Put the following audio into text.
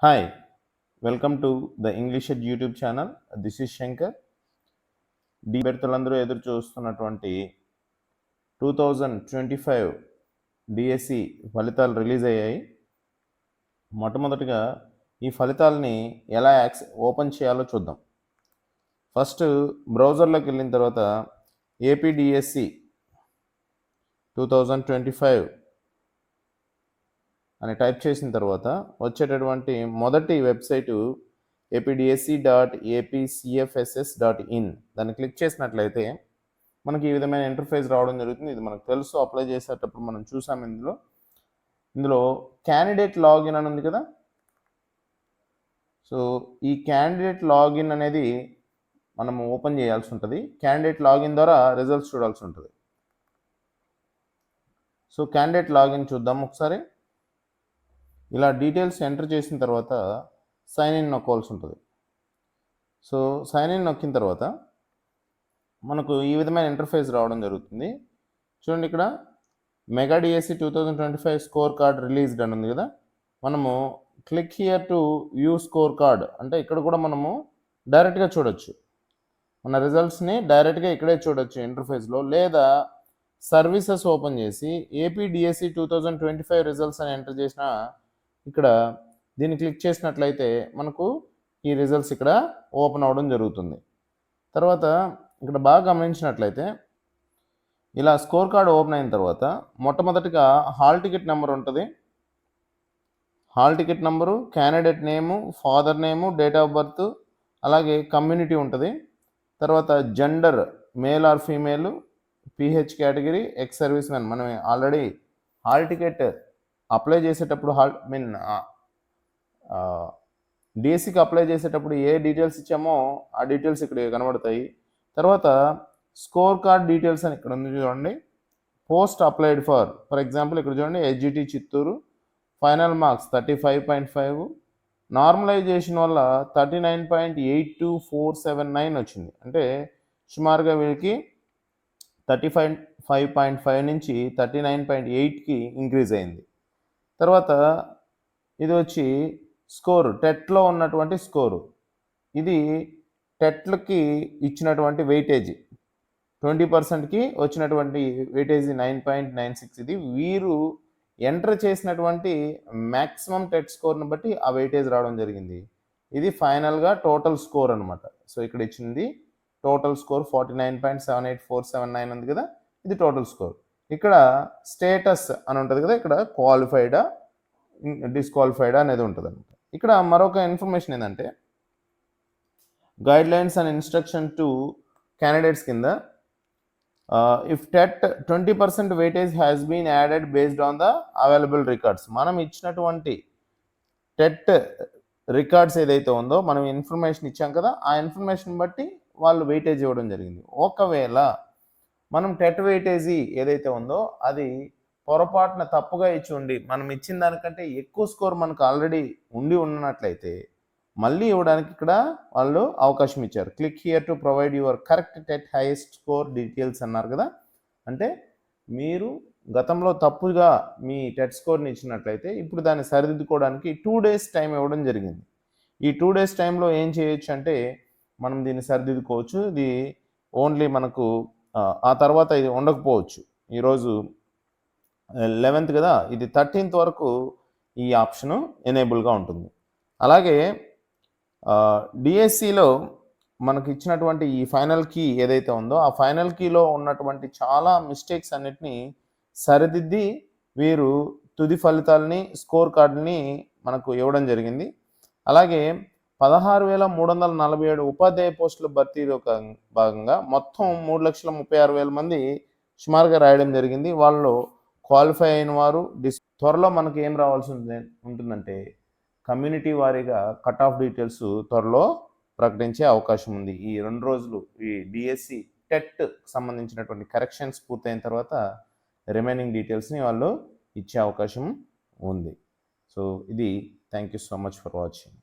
Hi, welcome to the English Ed YouTube channel. This is Shankar. విద్యార్థులందరూ ఎదురు చూస్తున్నటువంటి 2025 DSC ఫలితాలు రిలీజ్ అయ్యాయి. మొట్టమొదటిగా ఈ ఫలితాలని ఎలా ఓపెన్ చేయాలో చూద్దాం. ఫస్ట్ బ్రౌజర్లోకి వెళ్ళిన తర్వాత ఏపీడిఎస్సి 2025 అని టైప్ చేసిన తర్వాత వచ్చేటటువంటి మొదటి వెబ్సైటు apdsc.apcfss.in. దాన్ని క్లిక్ చేసినట్లయితే మనకి ఈ విధమైన ఇంటర్ఫేస్ రావడం జరుగుతుంది. ఇది మనకు తెలుసు, అప్లై చేసేటప్పుడు మనం చూసాము. ఇందులో క్యాండిడేట్ లాగిన్ అని ఉంది కదా. సో ఈ క్యాండిడేట్ లాగిన్ అనేది మనము ఓపెన్ చేయాల్సి ఉంటుంది. క్యాండిడేట్ లాగిన్ ద్వారా రిజల్ట్స్ చూడాల్సి ఉంటుంది. సో క్యాండిడేట్ లాగిన్ చూద్దాం ఒకసారి. ఇలా డీటెయిల్స్ ఎంటర్ చేసిన తర్వాత సైన్ ఇన్ నొక్కాల్సి ఉంటుంది. సో సైన్ ఇన్ నొక్కిన తర్వాత మనకు ఈ విధమైన ఇంటర్ఫేస్ రావడం జరుగుతుంది. చూడండి, ఇక్కడ mega DSC 2025 score card released అని ఉంది కదా. మనము click here to view score card అంటే ఇక్కడ కూడా మనము డైరెక్ట్గా చూడొచ్చు. మన రిజల్ట్స్ని డైరెక్ట్గా ఇక్కడే చూడొచ్చు ఇంటర్ఫేస్లో. లేదా సర్వీసెస్ ఓపెన్ చేసి ఏపీడిఎస్సి 2025 రిజల్ట్స్ అని ఎంటర్ చేసిన ఇక్కడ దీన్ని క్లిక్ చేసినట్లయితే మనకు ఈ రిజల్ట్స్ ఇక్కడ ఓపెన్ అవ్వడం జరుగుతుంది. తర్వాత ఇక్కడ బాగా గమనించినట్లయితే ఇలా స్కోర్ కార్డ్ ఓపెన్ అయిన తర్వాత మొట్టమొదటిగా హాల్ టికెట్ నెంబర్ ఉంటుంది. Hall ticket number, candidate name, father name, date of birth, అలాగే కమ్యూనిటీ ఉంటుంది. తర్వాత gender male or female, pH category, ex service man. మనం ఆల్రెడీ హాల్ టికెట్ అప్లై చేసేటప్పుడు డిఎస్సికి అప్లై చేసేటప్పుడు ఏ డీటెయిల్స్ ఇచ్చామో ఆ డీటెయిల్స్ ఇక్కడ కనబడతాయి. తర్వాత స్కోర్ కార్డ్ డీటెయిల్స్ అని ఇక్కడ ఉంది చూడండి. పోస్ట్ అప్లైడ్ ఫర్ ఎగ్జాంపుల్ ఇక్కడ చూడండి, HGT Chittoor, final marks 35.5, normalisation వల్ల 39.82479 వచ్చింది. అంటే సుమారుగా వీళ్ళకి 35.5 నుంచి 39.8కి ఇంక్రీజ్ అయింది. తర్వాత ఇది వచ్చి స్కోరు, టెట్లో ఉన్నటువంటి స్కోరు. ఇది టెట్లకి ఇచ్చినటువంటి వెయిటేజ్ 20%కి వచ్చినటువంటి వెయిటేజ్ 9.96. ఇది వీరు ఎంటర్ చేసినటువంటి మ్యాక్సిమం టెట్ స్కోర్ని బట్టి ఆ వెయిటేజ్ రావడం జరిగింది. ఇది ఫైనల్గా టోటల్ స్కోర్ అనమాట. సో ఇక్కడ ఇచ్చింది టోటల్ స్కోర్ 49.78479 ఉంది కదా, ఇది టోటల్ స్కోర్. ఇక్కడ స్టేటస్ అని ఉంటుంది కదా, ఇక్కడ క్వాలిఫైడా డిస్క్వాలిఫైడా అనేది ఉంటుంది అనమాట. ఇక్కడ మరొక ఇన్ఫర్మేషన్ ఏంటంటే guidelines and instruction to candidates కింద if TET 20% weightage has been added based on the available records. మనం ఇచ్చినటువంటి టెట్ రికార్డ్స్ ఏదైతే ఉందో మనం ఇన్ఫర్మేషన్ ఇచ్చాం కదా, ఆ ఇన్ఫర్మేషన్ బట్టి వాళ్ళు వెయిటేజ్ ఇవ్వడం జరిగింది. ఒకవేళ మనం టెట్ వెయిటేజీ ఏదైతే ఉందో అది పొరపాటున తప్పుగా ఇచ్చి ఉండి మనం ఇచ్చిన దానికంటే ఎక్కువ స్కోర్ మనకు ఆల్రెడీ ఉన్నట్లయితే మళ్ళీ ఇవ్వడానికి ఇక్కడ వాళ్ళు అవకాశం ఇచ్చారు. Click here to provide your correct TET highest score details అన్నారు కదా. అంటే మీరు గతంలో తప్పుగా మీ టెట్ స్కోర్ని ఇచ్చినట్లయితే ఇప్పుడు దాన్ని సరిదిద్దుకోవడానికి 2 days టైం ఇవ్వడం జరిగింది. ఈ 2 days టైంలో ఏం చేయొచ్చు అంటే మనం దీన్ని సరిదిద్దుకోవచ్చు. ఇది ఓన్లీ మనకు ఆ తర్వాత ఇది ఉండకపోవచ్చు. ఈరోజు 11th కదా, ఇది 13th వరకు ఈ ఆప్షను ఎనేబుల్గా ఉంటుంది. అలాగే డిఎస్సిలో మనకు ఇచ్చినటువంటి ఈ ఫైనల్ కీ ఏదైతే ఉందో ఆ ఫైనల్ కీలో ఉన్నటువంటి చాలా మిస్టేక్స్ అన్నిటినీ సరిదిద్ది వీరు తుది ఫలితాలని, స్కోర్ కార్డుని మనకు ఇవ్వడం జరిగింది. అలాగే 16,347 ఉపాధ్యాయ పోస్టుల భర్తీలో భాగంగా మొత్తం 3,36,000 మంది సుమారుగా రాయడం జరిగింది. వాళ్ళు క్వాలిఫై అయిన వారు త్వరలో మనకి ఏం రావాల్సి ఉంటుందంటే కమ్యూనిటీ వారీగా కట్ ఆఫ్ డీటెయిల్స్ త్వరలో ప్రకటించే అవకాశం ఉంది. ఈ 2 రోజులు ఈ డిఎస్సి టెట్ సంబంధించినటువంటి కరెక్షన్స్ పూర్తయిన తర్వాత రిమైనింగ్ డీటెయిల్స్ని వాళ్ళు ఇచ్చే అవకాశం ఉంది. సో ఇది thank you so much for watching.